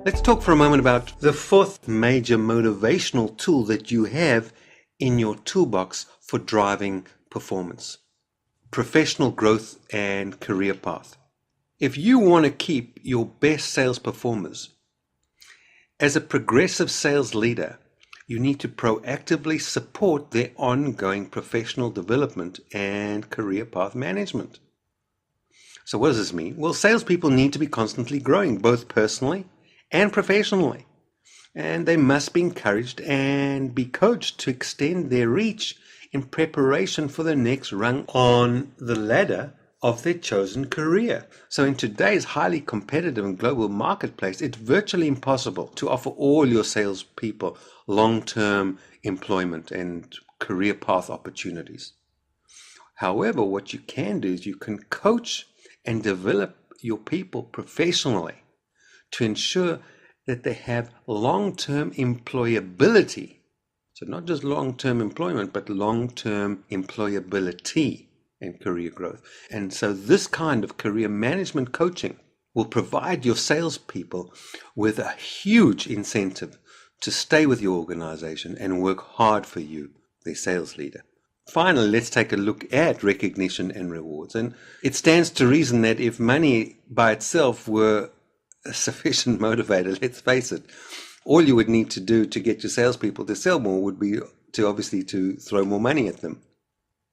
Let's talk for a moment about the fourth major motivational tool that you have in your toolbox for driving performance: professional growth and career path. If you want to keep your best sales performers, as a progressive sales leader, you need to proactively support their ongoing professional development and career path management. So what does this mean? Well, salespeople need to be constantly growing, both personally and professionally. And they must be encouraged and be coached to extend their reach in preparation for the next rung on the ladder of their chosen career. So in today's highly competitive and global marketplace, it's virtually impossible to offer all your salespeople long-term employment and career path opportunities. However, what you can do is you can coach and develop your people professionally to ensure that they have long-term employability. So not just long-term employment, but long-term employability and career growth. And so this kind of career management coaching will provide your salespeople with a huge incentive to stay with your organization and work hard for you, their sales leader. Finally, let's take a look at recognition and rewards. And it stands to reason that if money by itself were a sufficient motivator, let's face it, all you would need to do to get your salespeople to sell more would be to throw more money at them.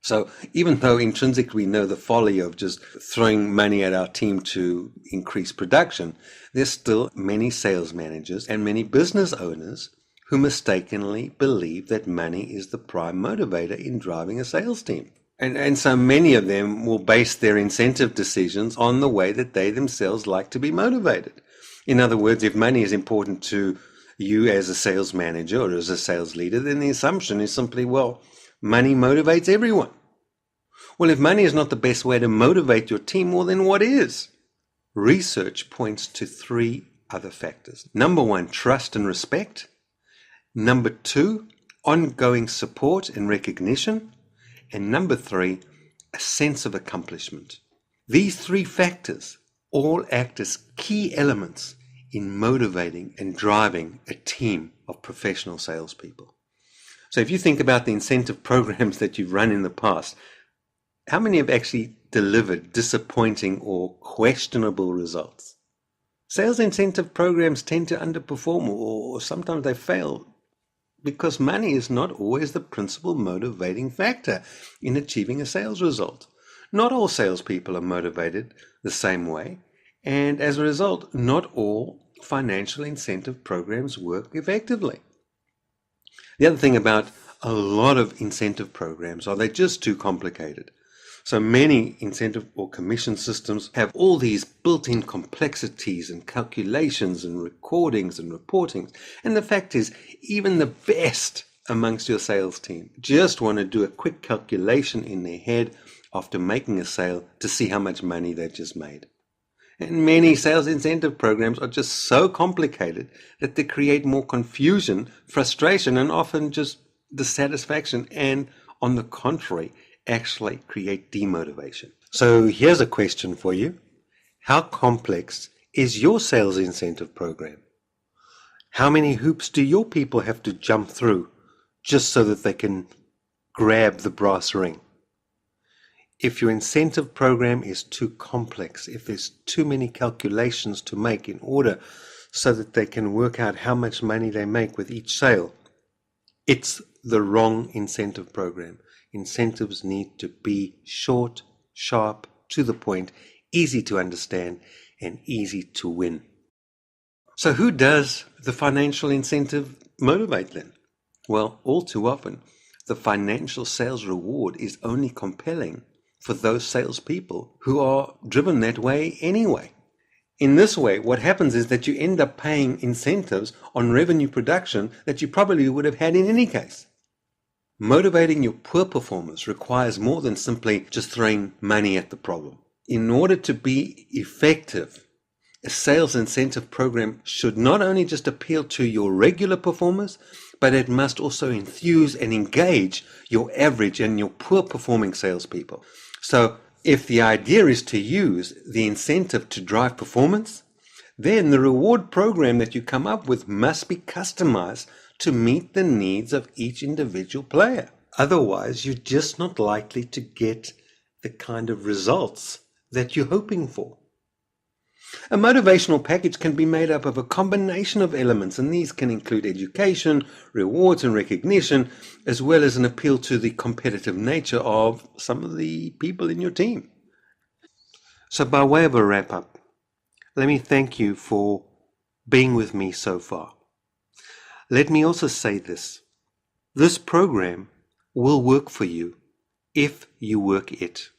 So even though intrinsically we know the folly of just throwing money at our team to increase production, there's still many sales managers and many business owners who mistakenly believe that money is the prime motivator in driving a sales team. And so many of them will base their incentive decisions on the way that they themselves like to be motivated. In other words, if money is important to you as a sales manager or as a sales leader, then the assumption is simply, well, money motivates everyone. Well, if money is not the best way to motivate your team, well, then what is? Research points to three other factors. Number one, trust and respect. Number two, ongoing support and recognition. And number three, a sense of accomplishment. These three factors all act as key elements in motivating and driving a team of professional salespeople. So if you think about the incentive programs that you've run in the past, how many have actually delivered disappointing or questionable results? Sales incentive programs tend to underperform, or sometimes they fail, because money is not always the principal motivating factor in achieving a sales result. Not all salespeople are motivated the same way, and as a result, not all financial incentive programs work effectively. The other thing about a lot of incentive programs are they're just too complicated. So many incentive or commission systems have all these built-in complexities and calculations and recordings and reportings. And the fact is, even the best amongst your sales team just want to do a quick calculation in their head after making a sale to see how much money they just made. And many sales incentive programs are just so complicated that they create more confusion, frustration, and often just dissatisfaction, and on the contrary, actually create demotivation. So here's a question for you. How complex is your sales incentive program? How many hoops do your people have to jump through just so that they can grab the brass ring? If your incentive program is too complex, if there's too many calculations to make in order so that they can work out how much money they make with each sale, it's the wrong incentive program. Incentives need to be short, sharp, to the point, easy to understand, and easy to win. So who does the financial incentive motivate then? Well, all too often, the financial sales reward is only compelling for those salespeople who are driven that way anyway. In this way, what happens is that you end up paying incentives on revenue production that you probably would have had in any case. Motivating your poor performers requires more than simply just throwing money at the problem. In order to be effective, a sales incentive program should not only just appeal to your regular performers, but it must also enthuse and engage your average and your poor performing salespeople. So if the idea is to use the incentive to drive performance, Then the reward program that you come up with must be customized to meet the needs of each individual player. Otherwise, you're just not likely to get the kind of results that you're hoping for. A motivational package can be made up of a combination of elements, and these can include education, rewards, and recognition, as well as an appeal to the competitive nature of some of the people in your team. So by way of a wrap-up, let me thank you for being with me so far. Let me also say this. This program will work for you if you work it.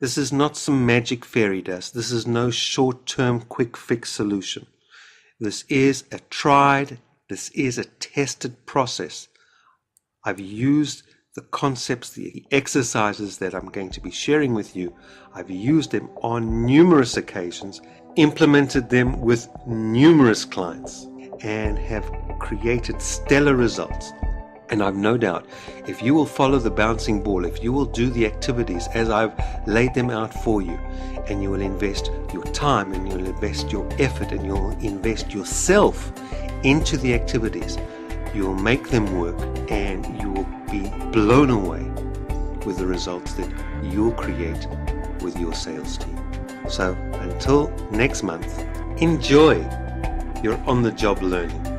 This is not some magic fairy dust. This is no short-term quick fix solution. This is a tested process. I've used the concepts, the exercises that I'm going to be sharing with you. I've used them on numerous occasions, implemented them with numerous clients, and have created stellar results. And I've no doubt, if you will follow the bouncing ball, if you will do the activities as I've laid them out for you, and you will invest your time, and you'll invest your effort, and you'll invest yourself into the activities, you'll make them work, and you will be blown away with the results that you'll create with your sales team. So until next month, enjoy your on-the-job learning.